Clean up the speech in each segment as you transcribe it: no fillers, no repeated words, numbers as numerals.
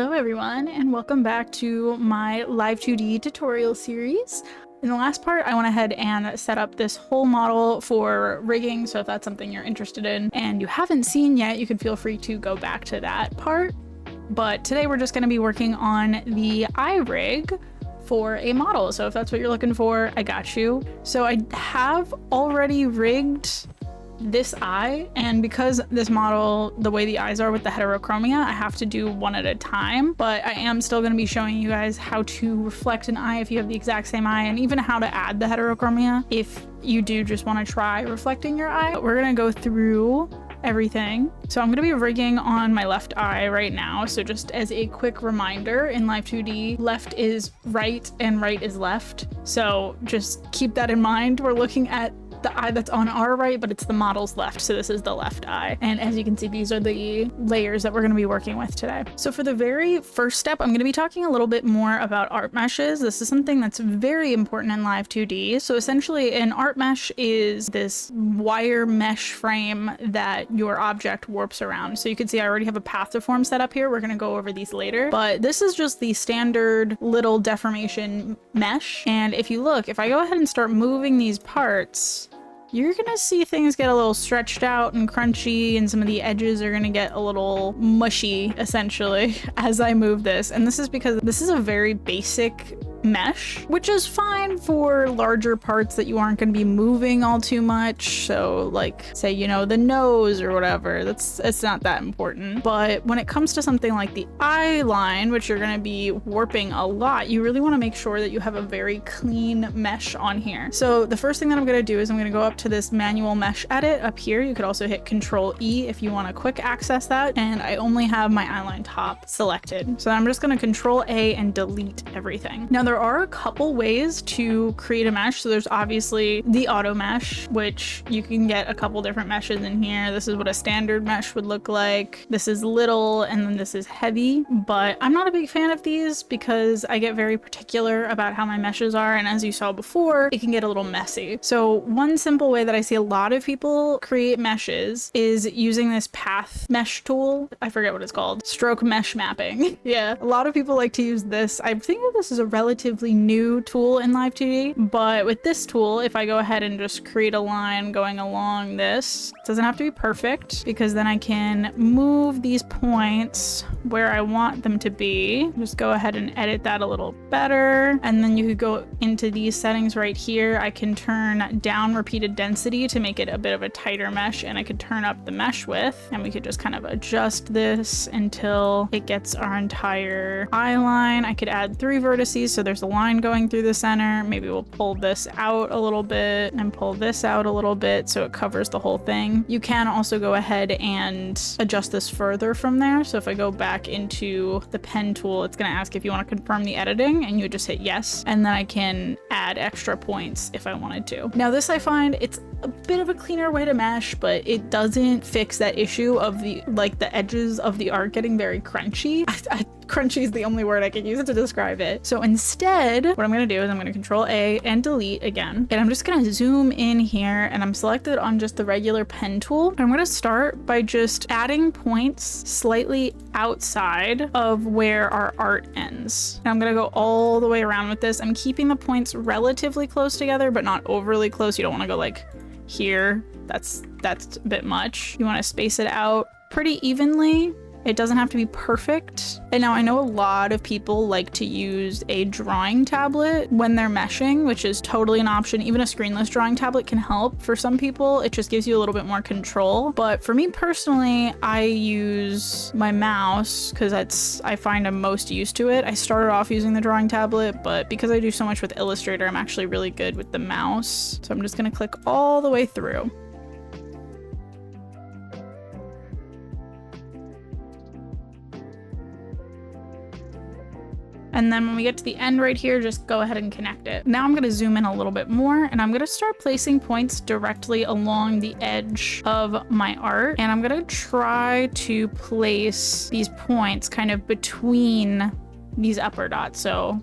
Hello everyone, and welcome back to my Live2D tutorial series. In the last part, I went ahead and set up this whole model for rigging, so if that's something you're interested in and you haven't seen yet, you can feel free to go back to that part. But today we're just going to be working on the eye rig for a model, so if that's what you're looking for, I got you. So I have already rigged this eye, and because this model, the way the eyes are with the heterochromia, I have to do one at a time, but I am still going to be showing you guys how to reflect an eye if you have the exact same eye, and even how to add the heterochromia if you do just want to try reflecting your eye. We're going to go through everything. So I'm going to be rigging on my left eye right now. So just as a quick reminder, in Live2D, left is right and right is left. So just keep that in mind. We're looking at the eye that's on our right, but it's the model's left. So this is the left eye. And as you can see, these are the layers that we're going to be working with today. So for the very first step, I'm going to be talking a little bit more about art meshes. This is something that's very important in Live2D. So essentially an art mesh is this wire mesh frame that your object warps around. So you can see I already have a path deform set up here. We're going to go over these later, but this is just the standard little deformation mesh. And if you look, if I go ahead and start moving these parts, you're gonna see things get a little stretched out and crunchy, and some of the edges are gonna get a little mushy, essentially, as I move this. And this is because this is a very basic mesh, which is fine for larger parts that you aren't going to be moving all too much. So like, say, you know, the nose or whatever, it's not that important. But when it comes to something like the eye line, which you're going to be warping a lot, you really want to make sure that you have a very clean mesh on here. So the first thing that I'm going to do is I'm going to go up to this manual mesh edit up here. You could also hit Control E if you want to quick access that. And I only have my eyeline top selected. So I'm just going to Control A and delete everything. Now there are a couple ways to create a mesh. So there's obviously the auto mesh, which you can get a couple different meshes in here. This is what a standard mesh would look like. This is little, and then this is heavy, but I'm not a big fan of these because I get very particular about how my meshes are. And as you saw before, it can get a little messy. So one simple way that I see a lot of people create meshes is using this path mesh tool. I forget what it's called. Stroke mesh mapping. Yeah, a lot of people like to use this. I think that this is a relatively new tool in Live2D, but with this tool, if I go ahead and just create a line going along this, it doesn't have to be perfect, because then I can move these points where I want them to be. Just go ahead and edit that a little better, and then you could go into these settings right here. I can turn down repeated density to make it a bit of a tighter mesh, and I could turn up the mesh width, and we could just kind of adjust this until it gets our entire eye line. I could add 3 vertices, so there's a line going through the center. Maybe we'll pull this out a little bit and pull this out a little bit so it covers the whole thing. You can also go ahead and adjust this further from there. So if I go back into the pen tool, it's going to ask if you want to confirm the editing, and you just hit yes, and then I can add extra points if I wanted to. Now this, I find it's a bit of a cleaner way to mesh, but it doesn't fix that issue of the edges of the art getting very crunchy. Crunchy is the only word I can use to describe it. So instead, what I'm going to do is I'm going to Control A and delete again. And I'm just going to zoom in here, and I'm selected on just the regular pen tool. I'm going to start by just adding points slightly outside of where our art ends. And I'm going to go all the way around with this. I'm keeping the points relatively close together, but not overly close. You don't want to go like here. That's a bit much. You want to space it out pretty evenly. It doesn't have to be perfect. And now I know a lot of people like to use a drawing tablet when they're meshing, which is totally an option. Even a screenless drawing tablet can help. For some people, it just gives you a little bit more control. But for me personally, I use my mouse because I find I'm most used to it. I started off using the drawing tablet, but because I do so much with Illustrator, I'm actually really good with the mouse. So I'm just gonna click all the way through. And then when we get to the end right here, just go ahead and connect it. Now I'm going to zoom in a little bit more, and I'm going to start placing points directly along the edge of my art. And I'm going to try to place these points kind of between these upper dots. So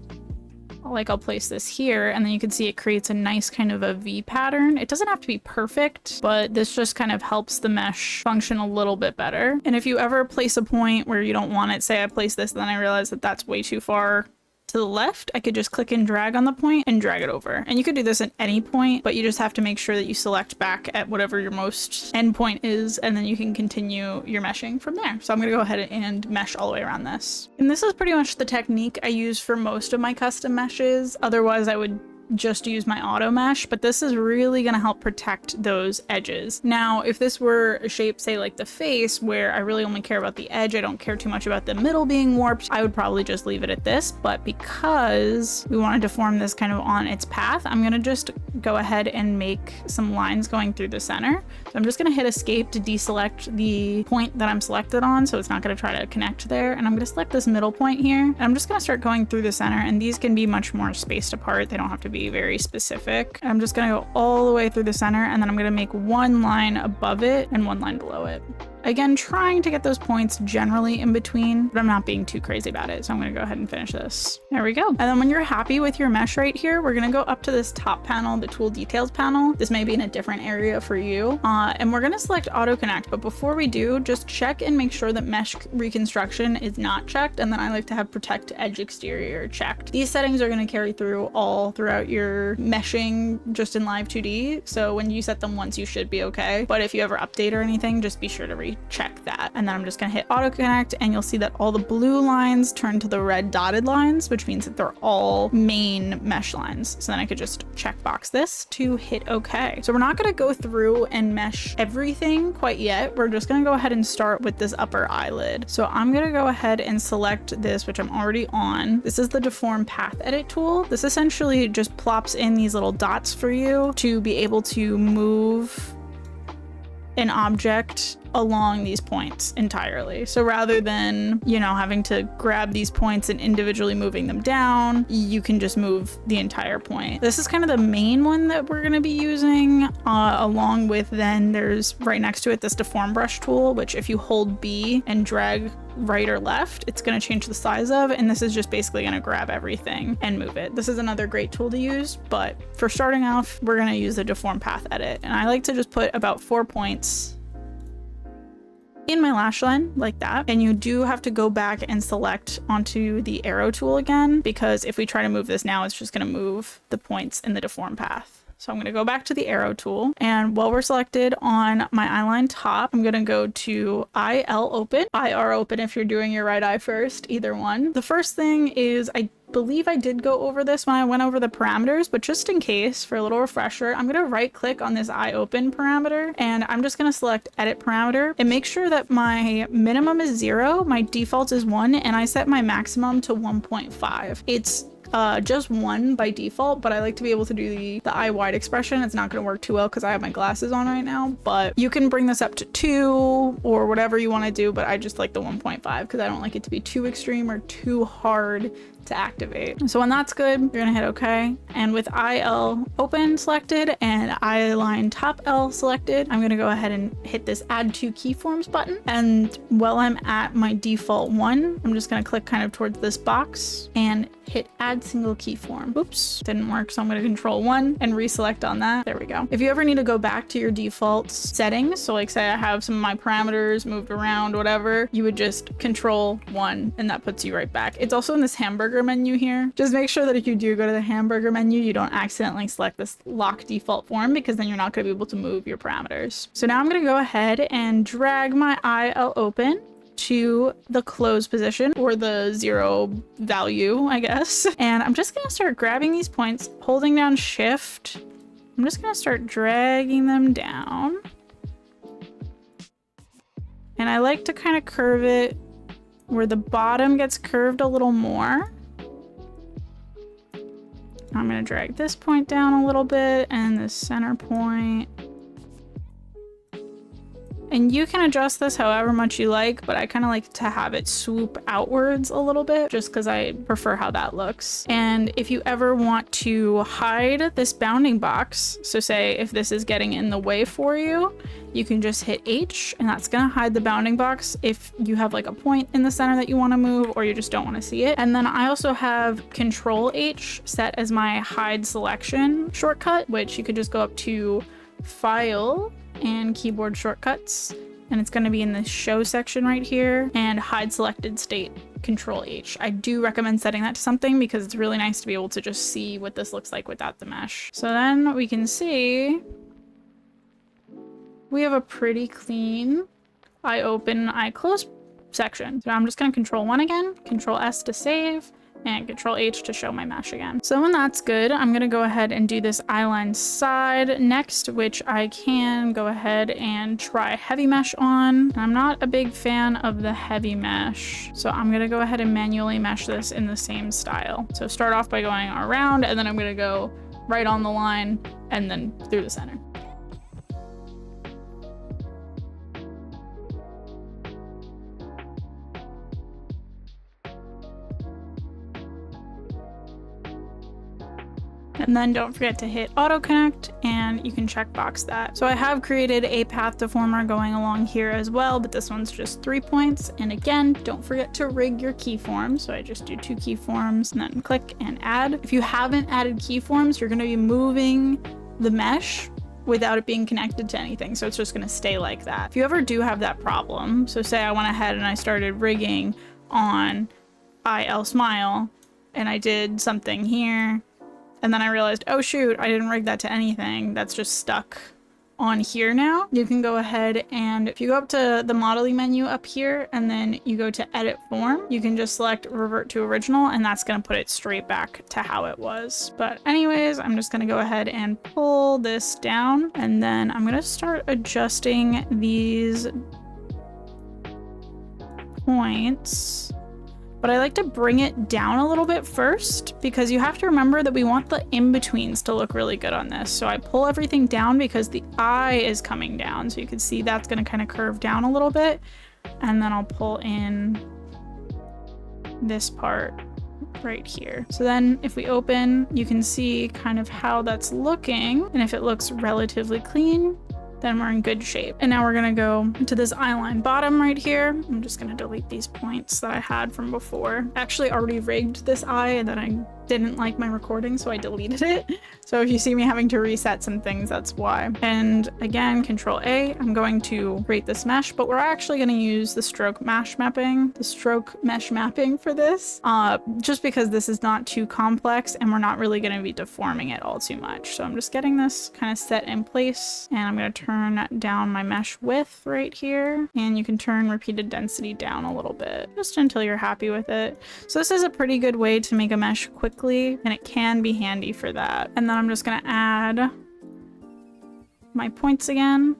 like I'll place this here, and then you can see it creates a nice kind of a V pattern. It doesn't have to be perfect, but this just kind of helps the mesh function a little bit better. And if you ever place a point where you don't want it, say I place this, then I realize that that's way too far to the left, I could just click and drag on the point and drag it over. And you could do this at any point, but you just have to make sure that you select back at whatever your most end point is, and then you can continue your meshing from there. So I'm gonna go ahead and mesh all the way around this. And this is pretty much the technique I use for most of my custom meshes. Otherwise, I would just use my auto mesh, but this is really going to help protect those edges. Now, if this were a shape, say like the face, where I really only care about the edge, I don't care too much about the middle being warped, I would probably just leave it at this. But because we want to deform this kind of on its path, I'm going to just go ahead and make some lines going through the center. So I'm just going to hit escape to deselect the point that I'm selected on, so it's not going to try to connect there. And I'm going to select this middle point here, and I'm just going to start going through the center, and these can be much more spaced apart. They don't have to be very specific. I'm just gonna go all the way through the center, and then I'm gonna make one line above it and one line below it. Again, trying to get those points generally in between, but I'm not being too crazy about it. So I'm gonna go ahead and finish this. There we go. And then when you're happy with your mesh right here, we're gonna go up to this top panel, the tool details panel. This may be in a different area for you. And we're gonna select auto connect. But before we do, just check and make sure that mesh reconstruction is not checked. And then I like to have protect edge exterior checked. These settings are gonna carry through all throughout your meshing just in Live2D. So when you set them once, you should be okay. But if you ever update or anything, just be sure to recheck that. And then I'm just gonna hit auto connect, and you'll see that all the blue lines turn to the red dotted lines, which means that they're all main mesh lines. So then I could just check box this to hit okay. So we're not gonna go through and mesh everything quite yet. We're just gonna go ahead and start with this upper eyelid. So I'm gonna go ahead and select this, which I'm already on. This is the deform path edit tool. This essentially just plops in these little dots for you to be able to move an object along these points entirely. So rather than, you know, having to grab these points and individually moving them down, you can just move the entire point. This is kind of the main one that we're going to be using, along with then there's right next to it this deform brush tool, which if you hold B and drag right or left, it's going to change the size of, and this is just basically going to grab everything and move it. This is another great tool to use, but for starting off, we're going to use the deform path edit. And I like to just put about 4 points in my lash line like that. And you do have to go back and select onto the arrow tool again, because if we try to move this now, it's just going to move the points in the deform path. So I'm going to go back to the arrow tool, and while we're selected on my eyeline top, I'm going to go to IL open, IR open if you're doing your right eye first, either one. The first thing is, I believe I did go over this when I went over the parameters, but just in case, for a little refresher, I'm going to right click on this eye open parameter, and I'm just going to select edit parameter and make sure that my minimum is 0, my default is 1, and I set my maximum to 1.5. It's just 1 by default, but I like to be able to do the eye wide expression. It's not going to work too well because I have my glasses on right now, but you can bring this up to 2 or whatever you want to do, but I just like the 1.5 because I don't like it to be too extreme or too hard to activate. So when that's good, you're gonna hit OK. And with IL open selected and eyeline top L selected, I'm gonna go ahead and hit this add two keyforms button. And while I'm at my default one, I'm just gonna click kind of towards this box and hit add single keyform. Oops, didn't work. So I'm gonna control 1 and reselect on that. There we go. If you ever need to go back to your default settings, so like say I have some of my parameters moved around, whatever, you would just control 1 and that puts you right back. It's also in this hamburger menu here. Just make sure that if you do go to the hamburger menu, you don't accidentally select this lock default form, because then you're not gonna be able to move your parameters. So now I'm gonna go ahead and drag my IL open to the close position, or the 0 value, I guess. And I'm just gonna start grabbing these points, holding down shift. I'm just gonna start dragging them down. And I like to kind of curve it where the bottom gets curved a little more. I'm gonna drag this point down a little bit and the center point. And you can adjust this however much you like, but I kind of like to have it swoop outwards a little bit just because I prefer how that looks. And if you ever want to hide this bounding box, so say if this is getting in the way for you, you can just hit H and that's gonna hide the bounding box if you have like a point in the center that you want to move or you just don't want to see it. And then I also have Control H set as my hide selection shortcut, which you could just go up to File and Keyboard Shortcuts, and it's going to be in the show section right here, and hide selected state, Control H. I do recommend setting that to something because it's really nice to be able to just see what this looks like without the mesh. So then we can see we have a pretty clean eye open, eye close section. So I'm just going to Control 1 again, Control S to save, and Control H to show my mesh again. So when that's good, I'm gonna go ahead and do this eyeline side next, which I can go ahead and try heavy mesh on. I'm not a big fan of the heavy mesh, so I'm gonna go ahead and manually mesh this in the same style. So start off by going around, and then I'm gonna go right on the line and then through the center. And then don't forget to hit auto connect and you can checkbox that. So I have created a path deformer going along here as well, but this one's just 3 points. And again, don't forget to rig your keyforms. So I just do 2 keyforms and then click and add. If you haven't added keyforms, you're going to be moving the mesh without it being connected to anything. So it's just going to stay like that. If you ever do have that problem, so say I went ahead and I started rigging on IL Smile and I did something here, and then I realized, oh shoot, I didn't rig that to anything. That's just stuck on here now. You can go ahead and if you go up to the modeling menu up here and then you go to edit form, you can just select revert to original and that's gonna put it straight back to how it was. But anyways, I'm just gonna go ahead and pull this down and then I'm gonna start adjusting these points. But I like to bring it down a little bit first because you have to remember that we want the in-betweens to look really good on this. So I pull everything down because the eye is coming down. So you can see that's going to kind of curve down a little bit. And then I'll pull in this part right here. So then if we open, you can see kind of how that's looking. And if it looks relatively clean, then we're in good shape. And now we're gonna go to this eyeline bottom right here. I'm just gonna delete these points that I had from before. I actually already rigged this eye and then I didn't like my recording, so I deleted it. So if you see me having to reset some things, that's why. And again, Control A, I'm going to create this mesh, but we're actually gonna use the stroke mesh mapping for this, just because this is not too complex and we're not really gonna be deforming it all too much. So I'm just getting this kind of set in place and I'm gonna turn down my mesh width right here. And you can turn repeated density down a little bit, just until you're happy with it. So this is a pretty good way to make a mesh quickly, and it can be handy for that. And then I'm just gonna add my points again.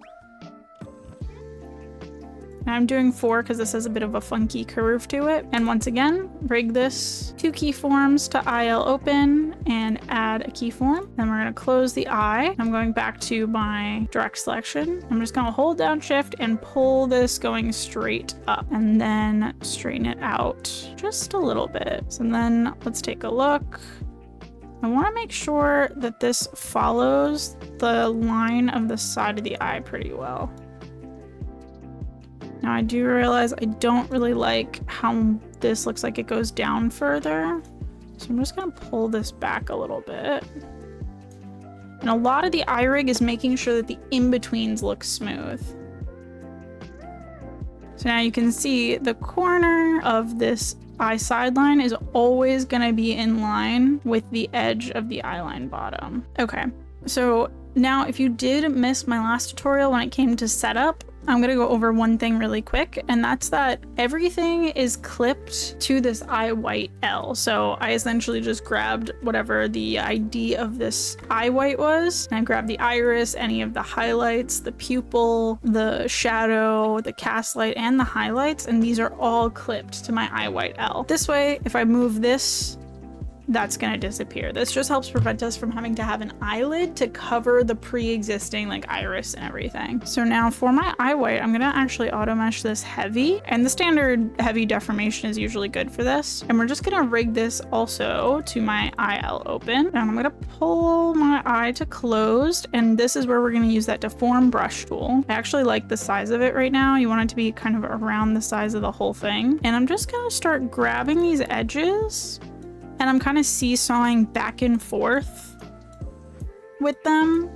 And I'm doing 4 because this has a bit of a funky curve to it. And once again, rig this 2 keyforms to IL open and add a keyform. Then we're gonna close the eye. I'm going back to my direct selection. I'm just gonna hold down shift and pull this going straight up and then straighten it out just a little bit. So then let's take a look. I want to make sure that this follows the line of the side of the eye pretty well. Now I do realize I don't really like how this looks like it goes down further. So I'm just gonna pull this back a little bit. And a lot of the eye rig is making sure that the in-betweens look smooth. So now you can see the corner of this eye sideline is always gonna be in line with the edge of the eyeline bottom. Okay, so now if you did miss my last tutorial when it came to setup, I'm gonna go over one thing really quick, and that's that everything is clipped to this eye white L. So I essentially just grabbed whatever the ID of this eye white was, and I grabbed the iris, any of the highlights, the pupil, the shadow, the cast light, and the highlights, and these are all clipped to my eye white L. This way, if I move this that's gonna disappear. This just helps prevent us from having to have an eyelid to cover the pre-existing like iris and everything. So now for my eye white, I'm gonna actually auto mesh this heavy, and the standard heavy deformation is usually good for this. And we're just gonna rig this also to my IL open, and I'm gonna pull my eye to closed, and this is where we're gonna use that deform brush tool. I actually like the size of it right now. You want it to be kind of around the size of the whole thing. And I'm just gonna start grabbing these edges, and I'm kind of seesawing back and forth with them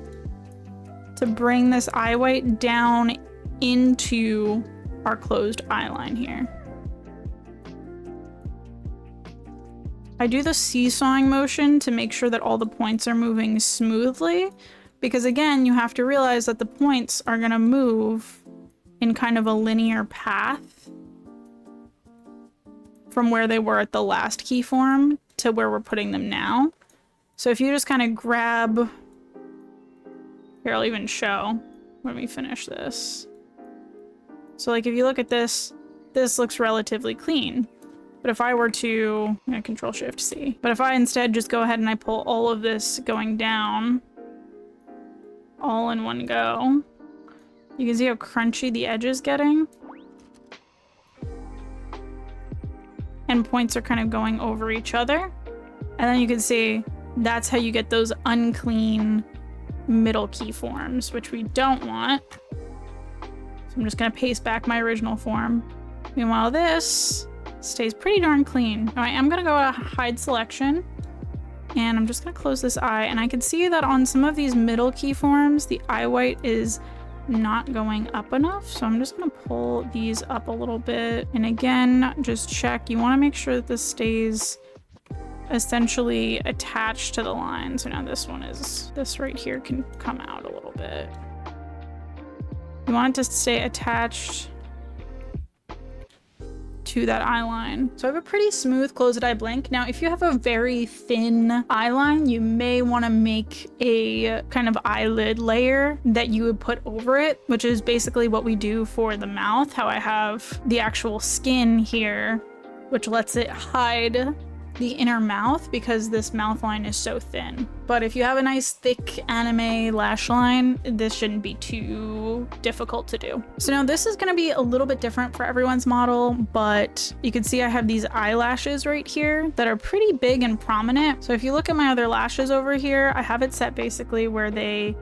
to bring this eye white down into our closed eye line here. I do the seesawing motion to make sure that all the points are moving smoothly, because again, you have to realize that the points are gonna move in kind of a linear path from where they were at the last keyform to where we're putting them now. So if you just kind of grab, here, I'll even show when we finish this. So like if you look at this, this looks relatively clean. But if I were to, I'm gonna Control Shift C, but if I instead just go ahead and I pull all of this going down all in one go, you can see how crunchy the edge is getting. And points are kind of going over each other. And then you can see that's how you get those unclean middle keyforms, which we don't want. So I'm just gonna paste back my original form. Meanwhile, this stays pretty darn clean. All right, I'm gonna go to hide selection, and I'm just gonna close this eye, and I can see that on some of these middle keyforms, the eye white is not going up enough. So I'm just gonna pull these up a little bit. And again, just check, you wanna make sure that this stays essentially attached to the line. So now this one is, this right here can come out a little bit. You want it to stay attached to that eye line. So I have a pretty smooth closed eye blink. Now, if you have a very thin eye line, you may want to make a kind of eyelid layer that you would put over it, which is basically what we do for the mouth, how I have the actual skin here, which lets it hide the inner mouth because this mouth line is so thin. But if you have a nice thick anime lash line, this shouldn't be too difficult to do. So now this is going to be a little bit different for everyone's model, but you can see I have these eyelashes right here that are pretty big and prominent. So if you look at my other lashes over here, I have it set basically where they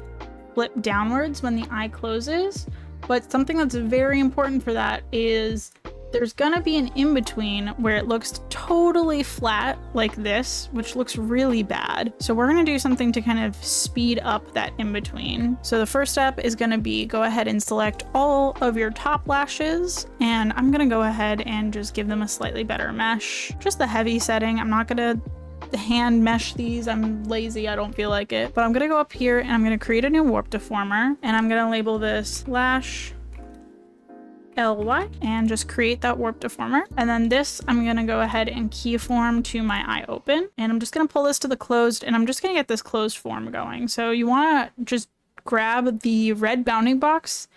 flip downwards when the eye closes. But something that's very important for that is there's gonna be an in-between where it looks totally flat like this, which looks really bad. So we're gonna do something to kind of speed up that in-between. So the first step is gonna be go ahead and select all of your top lashes, and I'm gonna go ahead and just give them a slightly better mesh. Just the heavy setting. I'm not gonna hand mesh these, I'm lazy, I don't feel like it. But I'm gonna go up here and I'm gonna create a new warp deformer, and I'm gonna label this Lash LY and just create that warp deformer. And then this, I'm gonna go ahead and keyform to my eye open. And I'm just gonna pull this to the closed, and I'm just gonna get this closed form going. So you wanna just grab the red bounding box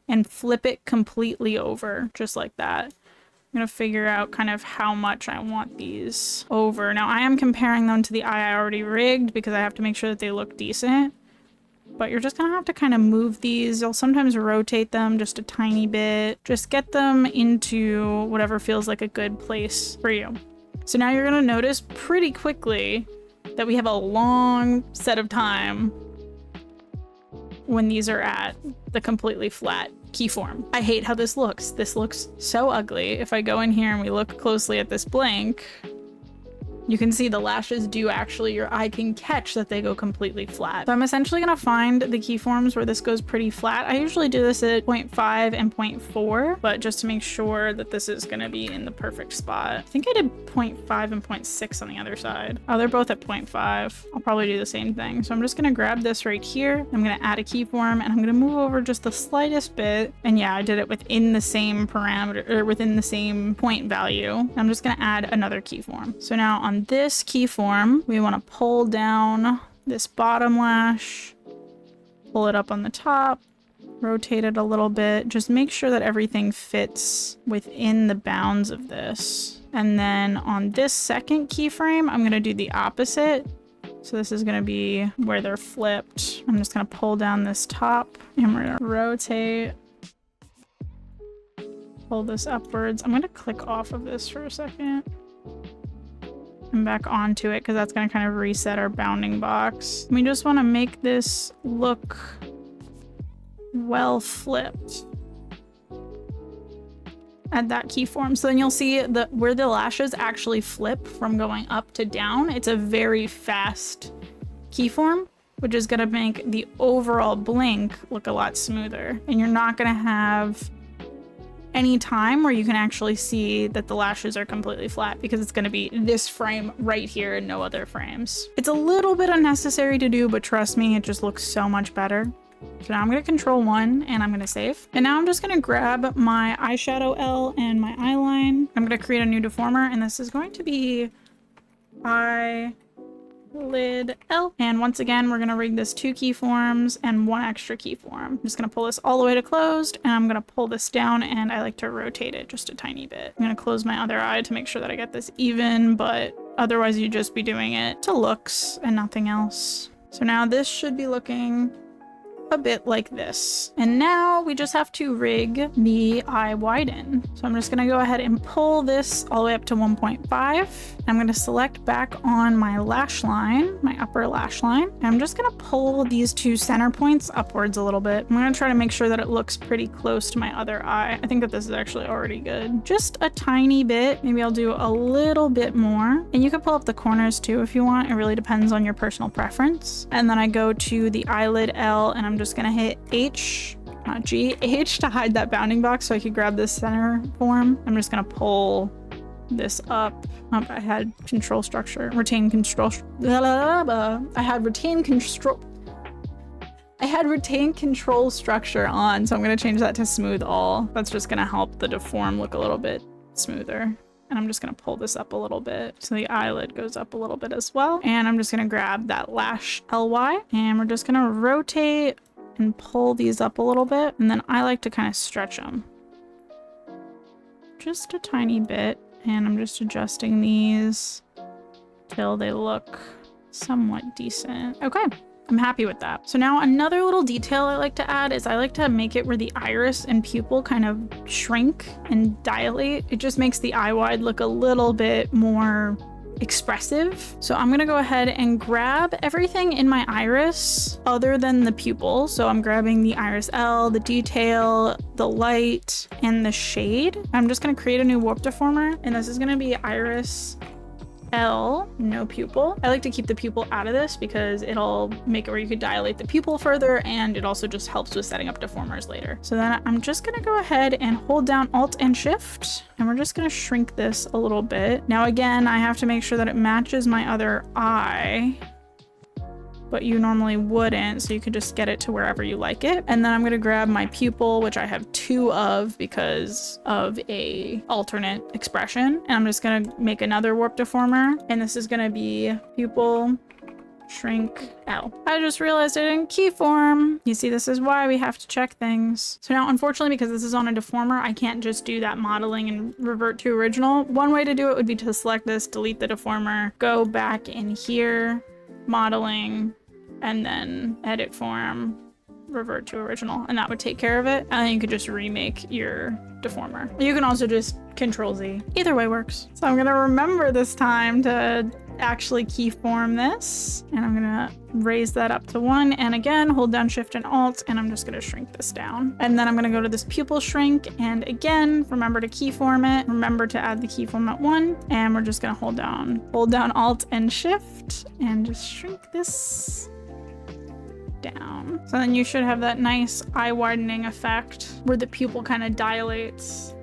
and flip it completely over, just like that. I'm gonna figure out kind of how much I want these over. Now I am comparing them to the eye I already rigged because I have to make sure that they look decent. But you're just gonna have to kind of move these. You'll sometimes rotate them just a tiny bit. Just get them into whatever feels like a good place for you. So now you're gonna notice pretty quickly that we have a long set of time when these are at the completely flat keyform. I hate how this looks. This looks so ugly. If I go in here and we look closely at this blink, you can see the lashes do actually, your eye can catch that they go completely flat. So I'm essentially gonna find the keyforms where this goes pretty flat. I usually do this at 0.5 and 0.4, but just to make sure that this is gonna be in the perfect spot. I think I did 0.5 and 0.6 on the other side. Oh, they're both at 0.5. I'll probably do the same thing. So I'm just gonna grab this right here. I'm gonna add a keyform, and I'm gonna move over just the slightest bit. And yeah, I did it within the same parameter, or within the same point value. I'm just gonna add another keyform. So now on this keyform, we want to pull down this bottom lash, pull it up on the top, rotate it a little bit, just make sure that everything fits within the bounds of this. And then on this second keyframe, I'm gonna do the opposite. So this is gonna be where they're flipped. I'm just gonna pull down this top and we're gonna rotate. Pull this upwards. I'm gonna click off of this for a second. And back onto it because that's gonna kind of reset our bounding box. We just wanna make this look well flipped at that keyform. So then you'll see that where the lashes actually flip from going up to down, it's a very fast keyform, which is gonna make the overall blink look a lot smoother. And you're not gonna have any time where you can actually see that the lashes are completely flat because it's gonna be this frame right here and no other frames. It's a little bit unnecessary to do, but trust me, it just looks so much better. So now I'm gonna Control 1 and I'm gonna save. And now I'm just gonna grab my eyeshadow L and my eyeline. I'm gonna create a new deformer and this is going to be Eyelid L. And once again, we're gonna rig this 2 keyforms and 1 extra keyform. I'm just gonna pull this all the way to closed and I'm gonna pull this down and I like to rotate it just a tiny bit. I'm gonna close my other eye to make sure that I get this even, but otherwise you'd just be doing it to looks and nothing else. So now this should be looking a bit like this. And now we just have to rig the eye widen. So I'm just gonna go ahead and pull this all the way up to 1.5. I'm gonna select back on my lash line, my upper lash line. And I'm just gonna pull these 2 center points upwards a little bit. I'm gonna try to make sure that it looks pretty close to my other eye. I think that this is actually already good. Just a tiny bit. Maybe I'll do a little bit more. And you can pull up the corners too if you want. It really depends on your personal preference. And then I go to the eyelid L and I'm just gonna hit H, not G, H to hide that bounding box so I could grab this center form. I'm just gonna pull this up. I had control structure, retain control. I had retain control structure on, so I'm gonna change that to smooth all. That's just gonna help the deform look a little bit smoother. And I'm just gonna pull this up a little bit so the eyelid goes up a little bit as well. And I'm just gonna grab that lash LY and we're just gonna rotate and pull these up a little bit. And then I like to kind of stretch them just a tiny bit. And I'm just adjusting these till they look somewhat decent. Okay. I'm happy with that. So now another little detail I like to add is I like to make it where the iris and pupil kind of shrink and dilate. It just makes the eye wide look a little bit more expressive. So I'm gonna go ahead and grab everything in my iris other than the pupil. So I'm grabbing the iris L, the detail, the light, and the shade. I'm just gonna create a new warp deformer, and this is gonna be iris L, no pupil. I like to keep the pupil out of this because it'll make it where you could dilate the pupil further, and it also just helps with setting up deformers later. So then I'm just gonna go ahead and hold down Alt and Shift, and we're just gonna shrink this a little bit. Now again, I have to make sure that it matches my other eye, but you normally wouldn't, so you could just get it to wherever you like it. And then I'm gonna grab my pupil, which I have 2 of because of a alternate expression. And I'm just gonna make another warp deformer. And this is gonna be pupil, shrink, L. I just realized I didn't keyform. You see, this is why we have to check things. So now, unfortunately, because this is on a deformer, I can't just do that modeling and revert to original. One way to do it would be to select this, delete the deformer, go back in here, modeling, and then edit form, revert to original, and that would take care of it. And then you could just remake your deformer. You can also just Control Z. Either way works. So I'm gonna remember this time to actually keyform this, and I'm gonna raise that up to 1, and again hold down Shift and Alt, and I'm just gonna shrink this down. And then I'm gonna go to this pupil shrink, and again remember to keyform it, remember to add the keyform at 1, and we're just gonna hold down Alt and Shift and just shrink this down. So then you should have that nice eye widening effect where the pupil kind of dilates.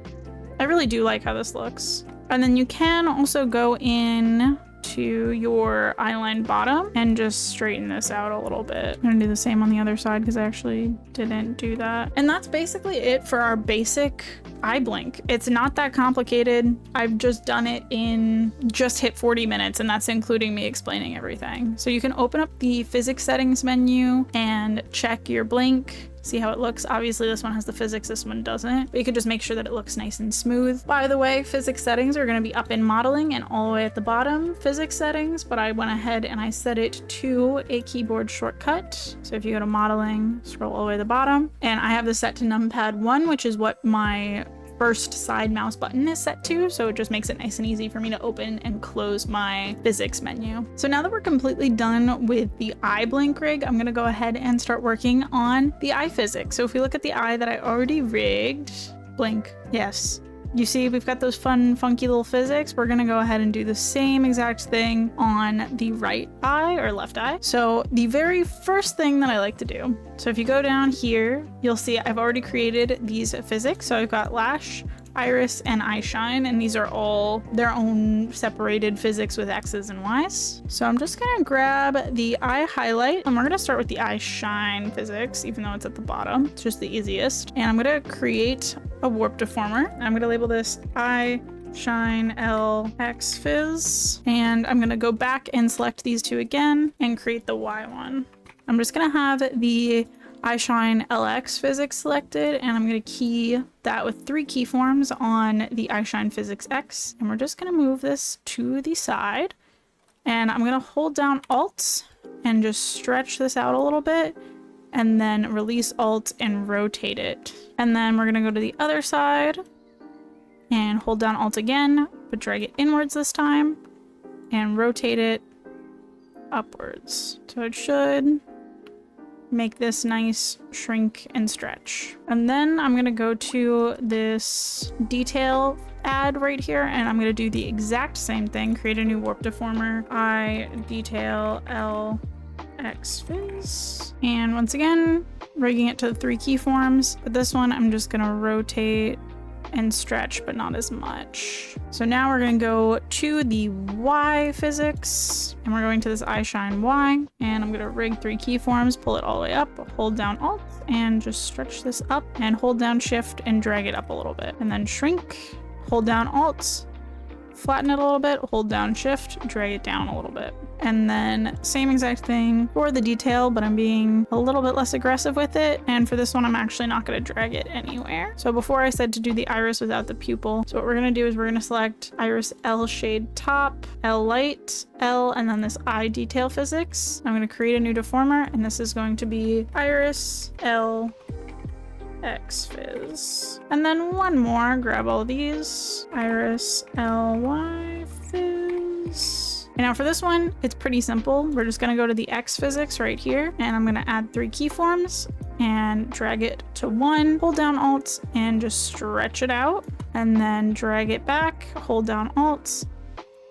I really do like how this looks. And then you can also go in to your eyeline bottom and just straighten this out a little bit. I'm gonna do the same on the other side because I actually didn't do that. And that's basically it for our basic eye blink. It's not that complicated. I've just done it in just hit 40 minutes, and that's including me explaining everything. So you can open up the physics settings menu and check your blink, See how it looks? Obviously this one has the physics, this one doesn't, but you could just make sure that it looks nice and smooth. By the way, physics settings are going to be up in modeling and all the way at the bottom, physics settings, but I went ahead and I set it to a keyboard shortcut. So if you go to modeling, scroll all the way to the bottom, and I have this set to numpad 1, which is what my first side mouse button is set to, so it just makes it nice and easy for me to open and close my physics menu. So now that we're completely done with the eye blink rig, I'm gonna go ahead and start working on the eye physics. So if we look at the eye that I already rigged, blink, yes. You see we've got those fun, funky little physics. We're gonna go ahead and do the same exact thing on the right eye or left eye. So the very first thing that I like to do, so if you go down here, you'll see I've already created these physics. So I've got lash, iris, and eye shine, and these are all their own separated physics with X's and Y's. So I'm just gonna grab the eye highlight, and we're gonna start with the eye shine physics, even though it's at the bottom. It's just the easiest. And I'm gonna create a warp deformer. I'm gonna label this eye shine LX fizz, and I'm gonna go back and select these two again and create the Y one. I'm just gonna have the eye shine LX physics selected, and I'm gonna key that with 3 keyforms on the eye shine physics X, and we're just gonna move this to the side, and I'm gonna hold down Alt and just stretch this out a little bit, and then release Alt and rotate it. And then we're gonna go to the other side and hold down Alt again, but drag it inwards this time and rotate it upwards. So it should make this nice shrink and stretch. And then I'm gonna go to this detail add right here, and I'm gonna do the exact same thing, create a new warp deformer, eye detail LX fizz. And once again, rigging it to the 3 keyforms, but this one I'm just gonna rotate and stretch, but not as much. So now we're gonna go to the Y physics, and we're going to this eye shine Y, and I'm gonna rig 3 keyforms, pull it all the way up, hold down Alt, and just stretch this up, and hold down Shift and drag it up a little bit, and then shrink, hold down Alt, flatten it a little bit, hold down Shift, drag it down a little bit. And then same exact thing for the detail, but I'm being a little bit less aggressive with it. And for this one, I'm actually not going to drag it anywhere. So before I said to do the iris without the pupil. So what we're going to do is we're going to select iris L shade top, L light, L, and then this eye detail physics. I'm going to create a new deformer, and this is going to be iris L X fizz. And then one more, grab all these, iris L Y fizz. And now for this one, it's pretty simple. We're just gonna go to the X physics right here, and I'm gonna add 3 keyforms and drag it to 1, hold down Alt and just stretch it out, and then drag it back, hold down Alt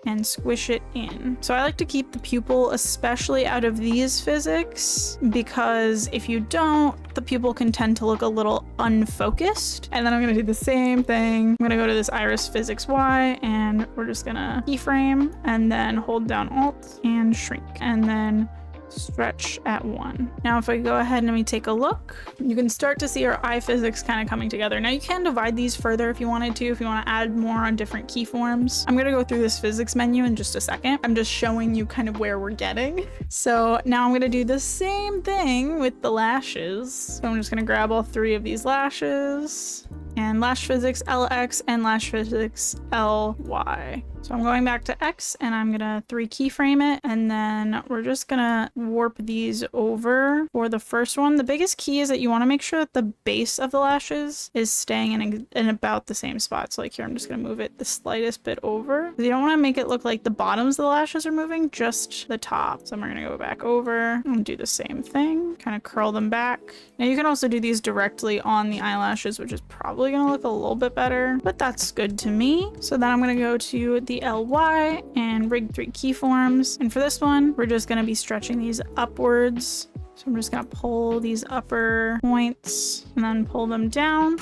and squish it in. So I like to keep the pupil especially out of these physics, because if you don't, the pupil can tend to look a little unfocused. And then I'm gonna do the same thing. I'm gonna go to this iris physics Y, and we're just gonna keyframe and then hold down Alt and shrink, and then stretch at 1. Now if I go ahead and we take a look, you can start to see our eye physics kind of coming together. Now you can divide these further if you wanted to, if you want to add more on different keyforms. I'm going to go through this physics menu in just a second. I'm just showing you kind of where we're getting. So now I'm going to do the same thing with the lashes. So I'm just going to grab all 3 of these lashes, and lash physics LX and lash physics LY. So I'm going back to X, and I'm gonna 3 keyframe it, and then we're just gonna warp these over for the first one. The biggest key is that you want to make sure that the base of the lashes is staying in about the same spot. So like here, I'm just gonna move it the slightest bit over. You don't want to make it look like the bottoms of the lashes are moving, just the top. So we're gonna go back over and do the same thing, kind of curl them back. Now you can also do these directly on the eyelashes, which is probably gonna look a little bit better, but that's good to me. So then I'm gonna go to the LY and rig 3 keyforms, and for this one we're just going to be stretching these upwards. So I'm just going to pull these upper points and then pull them down,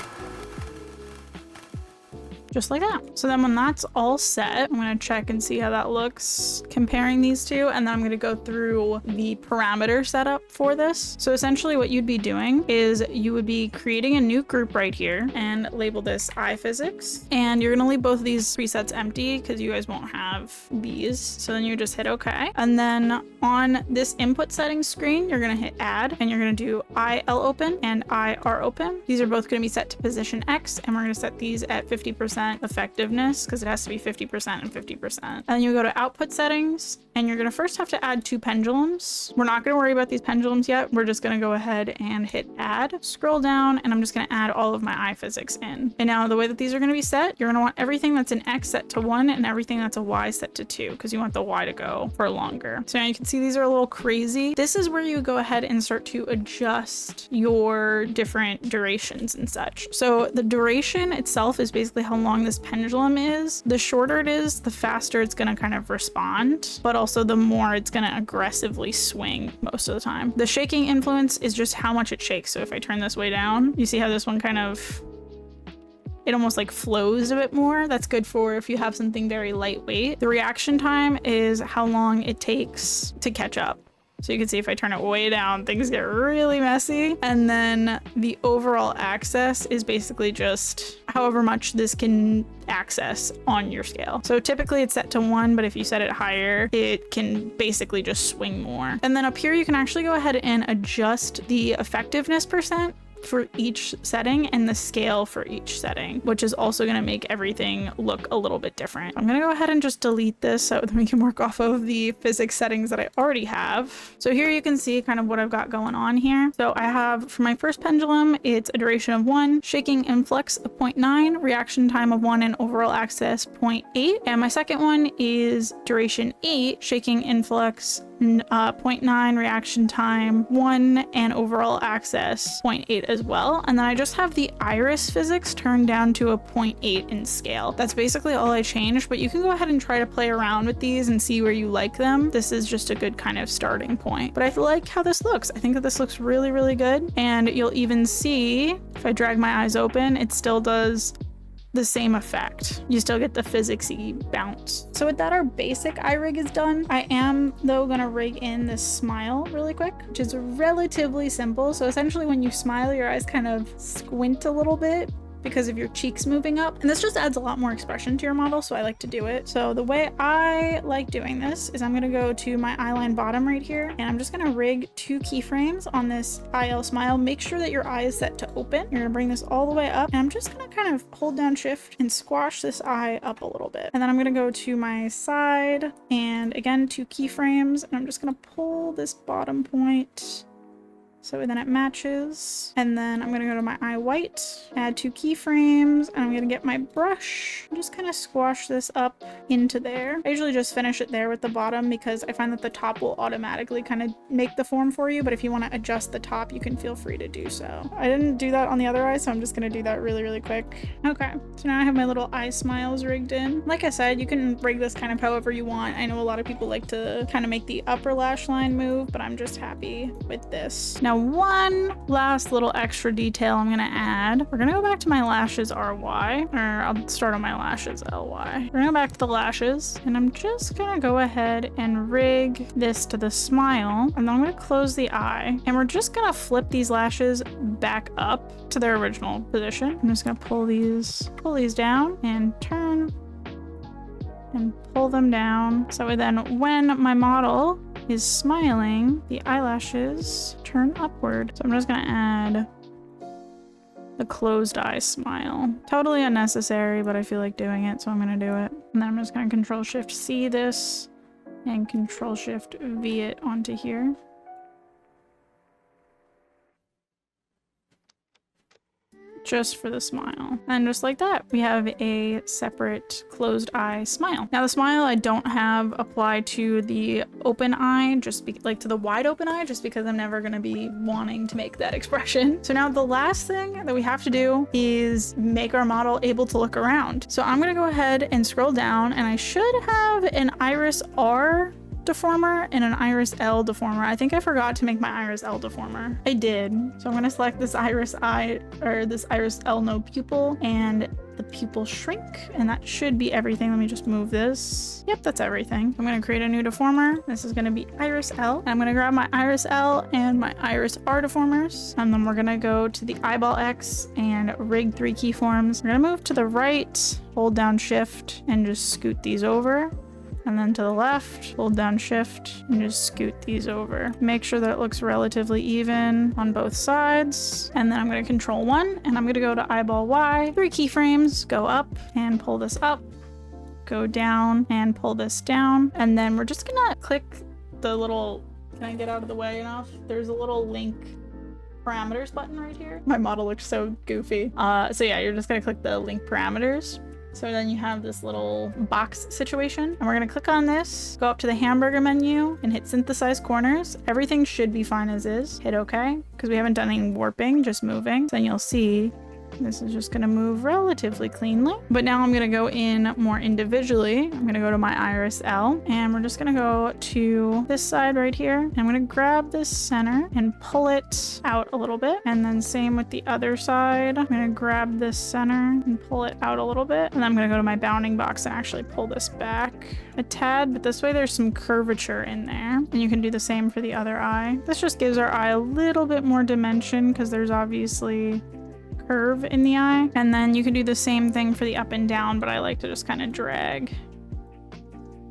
just like that. So then when that's all set, I'm gonna check and see how that looks comparing these two, and then I'm gonna go through the parameter setup for this. So essentially what you'd be doing is you would be creating a new group right here and label this Eye Physics, and you're gonna leave both of these presets empty because you guys won't have these. So then you just hit OK, and then on this input settings screen you're gonna hit add, and you're gonna do IL open and IR open. These are both gonna be set to position X, and we're gonna set these at 50% effectiveness because it has to be 50% and 50%. And then you go to output settings, and you're gonna first have to add 2 pendulums. We're not gonna worry about these pendulums yet. We're just gonna go ahead and hit add, scroll down, and I'm just gonna add all of my Eye Physics in. And now the way that these are gonna be set, you're gonna want everything that's an X set to 1 and everything that's a Y set to 2, because you want the Y to go for longer. So now you can see these are a little crazy. This is where you go ahead and start to adjust your different durations and such. So the duration itself is basically how long this pendulum is. The shorter it is, the faster it's gonna kind of respond, but also the more it's gonna aggressively swing most of the time. The shaking influence is just how much it shakes. So if I turn this way down, you see how this one kind of, it almost like flows a bit more. That's good for if you have something very lightweight. The reaction time is how long it takes to catch up. So you can see if I turn it way down, things get really messy. And then the overall access is basically just however much this can access on your scale. So typically it's set to 1, but if you set it higher, it can basically just swing more. And then up here, you can actually go ahead and adjust the effectiveness percent for each setting and the scale for each setting, which is also going to make everything look a little bit different. I'm going to go ahead and just delete this so that we can work off of the physics settings that I already have. So here you can see kind of what I've got going on here. So I have, for my first pendulum, it's a duration of 1, shaking influx of 0.9, reaction time of 1, and overall access 0.8. And my second one is duration 8, shaking influx 0.9, reaction time 1, and overall access 0.8 as well. And then I just have the iris physics turned down to a 0.8 in scale. That's basically all I changed, but you can go ahead and try to play around with these and see where you like them. This is just a good kind of starting point. But I like how this looks. I think that this looks really, really good. And you'll even see if I drag my eyes open, it still does the same effect. You still get the physics-y bounce. So with that, our basic eye rig is done. I am though gonna rig in this smile really quick, which is relatively simple. So essentially when you smile, your eyes kind of squint a little bit because of your cheeks moving up. And this just adds a lot more expression to your model, so I like to do it. So the way I like doing this is I'm gonna go to my eyeline bottom right here, and I'm just gonna rig 2 keyframes on this IL smile. Make sure that your eye is set to open. You're gonna bring this all the way up, and I'm just gonna kind of hold down shift and squash this eye up a little bit. And then I'm gonna go to my side, and again, 2 keyframes, and I'm just gonna pull this bottom point so then it matches. And then I'm gonna go to my eye white, add 2 keyframes, and I'm gonna get my brush and just kind of squash this up into there. I usually just finish it there with the bottom because I find that the top will automatically kind of make the form for you, but if you want to adjust the top, you can feel free to do so. I didn't do that on the other eye, so I'm just gonna do that really, really quick. Okay, so now I have my little eye smiles rigged in. Like I said, you can rig this kind of however you want. I know a lot of people like to kind of make the upper lash line move, but I'm just happy with this. Now, one last little extra detail I'm gonna add. We're gonna go back to my lashes RY, or I'll start on my lashes LY. We're gonna go back to the lashes, and I'm just gonna go ahead and rig this to the smile, and then I'm gonna close the eye, and we're just gonna flip these lashes back up to their original position. I'm just gonna pull these down and turn and pull them down. So then when my model is smiling, the eyelashes turn upward. So I'm just gonna add the closed eye smile. Totally unnecessary, but I feel like doing it, so I'm gonna do it. And then I'm just gonna Control Shift C this and Control Shift V it onto here. Just for the smile. And just like that, we have a separate closed eye smile. Now the smile I don't have applied to the open eye, like to the wide open eye, just because I'm never gonna be wanting to make that expression. So now the last thing that we have to do is make our model able to look around. So I'm gonna go ahead and scroll down, and I should have an iris R deformer and an Iris L deformer. I think I forgot to make my Iris L deformer. I did. So I'm gonna select this Iris I, or this Iris L no pupil, and the pupil shrink, and that should be everything. Let me just move this. Yep, that's everything. I'm gonna create a new deformer. This is gonna be Iris L. I'm gonna grab my Iris L and my Iris R deformers, and then we're gonna go to the eyeball X and rig 3 keyforms. We're gonna move to the right, hold down shift, and just scoot these over. And then to the left, hold down shift and just scoot these over. Make sure that it looks relatively even on both sides. And then I'm gonna control 1 and I'm gonna go to eyeball Y, 3 keyframes, go up and pull this up, go down and pull this down. And then we're just gonna click the little, can I get out of the way enough? There's a little link parameters button right here. My model looks so goofy. So yeah, you're just gonna click the link parameters. So then you have this little box situation, and we're gonna click on this, go up to the hamburger menu and hit synthesize corners. Everything should be fine as is. Hit OK, because we haven't done any warping, just moving. So then you'll see this is just gonna move relatively cleanly. But now I'm gonna go in more individually. I'm gonna go to my Iris L, and we're just gonna go to this side right here. And I'm gonna grab this center and pull it out a little bit. And then same with the other side. I'm gonna grab this center and pull it out a little bit. And then I'm gonna go to my bounding box and actually pull this back a tad, but this way there's some curvature in there. And you can do the same for the other eye. This just gives our eye a little bit more dimension because there's obviously curve in the eye. And then you can do the same thing for the up and down, but I like to just kind of drag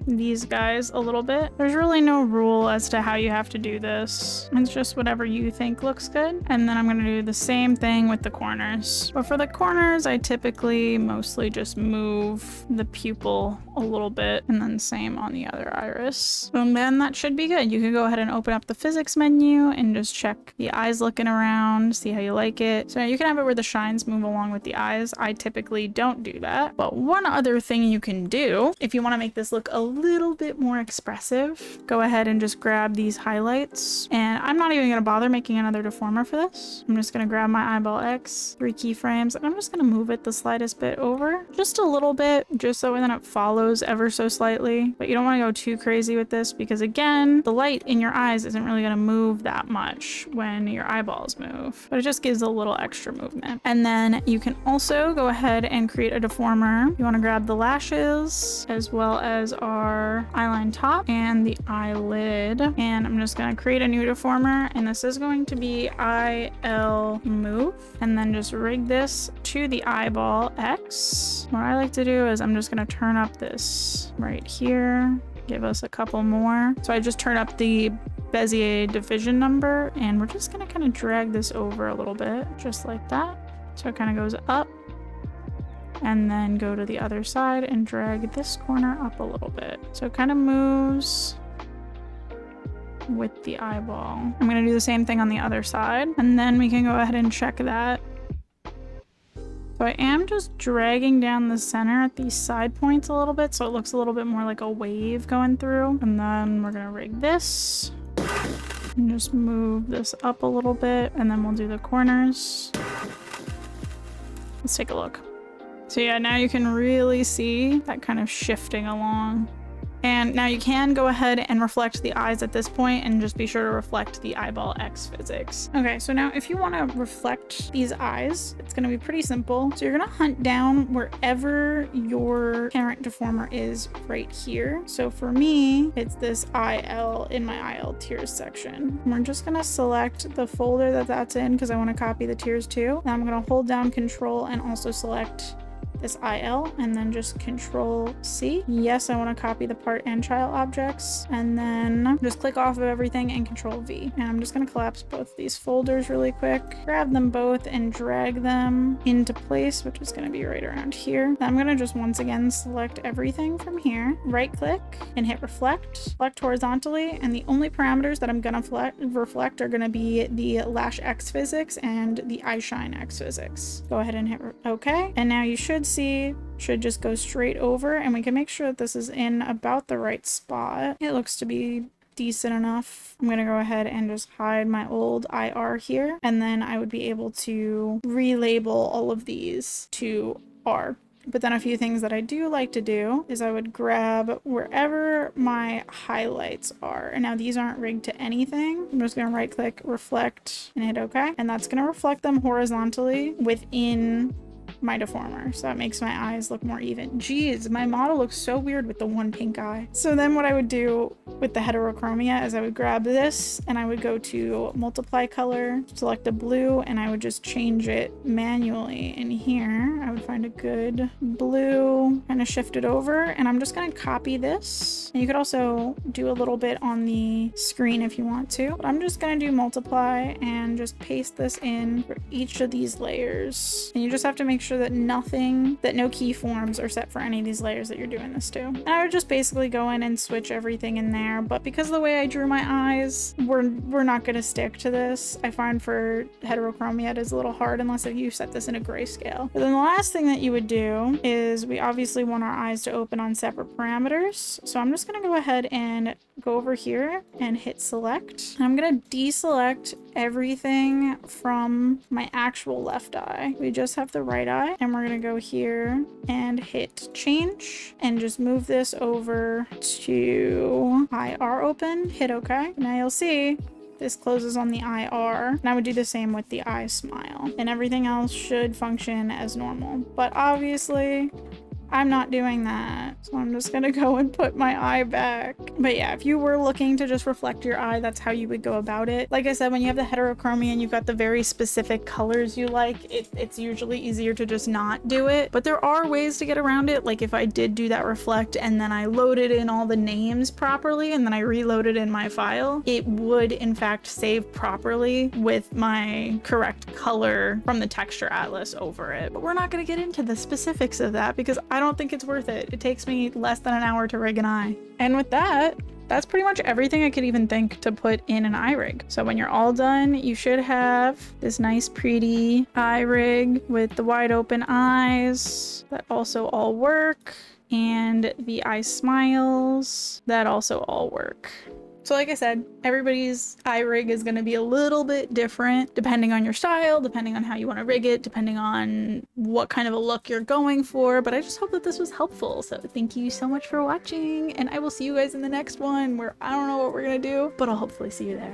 these guys a little bit. There's really no rule as to how you have to do this. It's just whatever you think looks good. And then I'm going to do the same thing with the corners. But for the corners, I typically mostly just move the pupil a little bit, and then same on the other iris. And then that should be good. You can go ahead and open up the physics menu and just check the eyes looking around, see how you like it. So you can have it where the shines move along with the eyes. I typically don't do that. But one other thing you can do, if you want to make this look a little bit more expressive, go ahead and just grab these highlights. And I'm not even going to bother making another deformer for this. I'm just going to grab my eyeball X, 3 keyframes, and I'm just going to move it the slightest bit over, just a little bit, just so then it follows ever so slightly. But you don't want to go too crazy with this because, again, the light in your eyes isn't really going to move that much when your eyeballs move, but it just gives a little extra movement. And then you can also go ahead and create a deformer. You want to grab the lashes as well as our eyeline top and the eyelid, and I'm just going to create a new deformer, and this is going to be IL move, and then just rig this to the eyeball X. What I like to do is I'm just going to turn up this right here, give us a couple more. So I just turn up the Bezier division number, and we're just going to kind of drag this over a little bit, just like that. So it kind of goes up, and then go to the other side and drag this corner up a little bit. So it kind of moves with the eyeball. I'm going to do the same thing on the other side, and then we can go ahead and check that. So I am just dragging down the center at these side points a little bit, so it looks a little bit more like a wave going through. And then we're going to rig this and just move this up a little bit, and then we'll do the corners. Let's take a look. So yeah, now you can really see that kind of shifting along. And now you can go ahead and reflect the eyes at this point, and just be sure to reflect the eyeball X physics. Okay, so now if you want to reflect these eyes, it's going to be pretty simple. So you're going to hunt down wherever your parent deformer is right here. So for me, it's this IL in my IL tiers section. And we're just going to select the folder that that's in because I want to copy the tiers too. Now I'm going to hold down Control and also select this IL, and then just Control C. Yes, I want to copy the part and child objects, and then just click off of everything and Control V. And I'm just going to collapse both these folders really quick, grab them both and drag them into place, which is going to be right around here. Then I'm going to just once again select everything from here, right click and hit reflect, select horizontally, and the only parameters that I'm going to reflect are going to be the Lash X Physics and the Eye Shine X Physics. Go ahead and hit OK, and now you should see should just go straight over, and we can make sure that this is in about the right spot. It looks to be decent enough. I'm gonna go ahead and just hide my old IR here, and then I would be able to relabel all of these to R. But then a few things that I do like to do is I would grab wherever my highlights are. And now these aren't rigged to anything. I'm just going to right click, reflect, and hit OK. And that's going to reflect them horizontally within my deformer, so that makes my eyes look more even. Jeez, my model looks so weird with the one pink eye. So then what I would do with the heterochromia is I would grab this and I would go to multiply color, select a blue, and I would just change it manually in here. I would find a good blue, kind of shift it over, and I'm just going to copy this. And you could also do a little bit on the screen if you want to, but I'm just going to do multiply and just paste this in for each of these layers. And you just have to make sure that no keyforms are set for any of these layers that you're doing this to. And I would just basically go in and switch everything in there, but because of the way I drew my eyes, we're not going to stick to this. I find for heterochromia it is a little hard unless you set this in a grayscale. But then the last thing that you would do is we obviously want our eyes to open on separate parameters. So I'm just going to go ahead and go over here and hit select. I'm going to deselect everything from my actual left eye. We just have the right eye, and we're going to go here and hit change and just move this over to IR open, hit OK. Now you'll see this closes on the IR, and I would do the same with the eye smile, and everything else should function as normal. But obviously I'm not doing that, so I'm just gonna go and put my eye back. But yeah, if you were looking to just reflect your eye, that's how you would go about it. Like I said, when you have the heterochromia and you've got the very specific colors you like, it's usually easier to just not do it. But there are ways to get around it. Like if I did do that reflect and then I loaded in all the names properly and then I reloaded in my file, it would in fact save properly with my correct color from the texture atlas over it. But we're not gonna get into the specifics of that because I don't think it's worth it. It takes me less than an hour to rig an eye. And with that, that's pretty much everything I could even think to put in an eye rig. So when you're all done, you should have this nice pretty eye rig with the wide open eyes that also all work, and the eye smiles that also all work. So like I said, everybody's eye rig is going to be a little bit different depending on your style, depending on how you want to rig it, depending on what kind of a look you're going for. But I just hope that this was helpful. So thank you so much for watching, and I will see you guys in the next one where I don't know what we're going to do, but I'll hopefully see you there.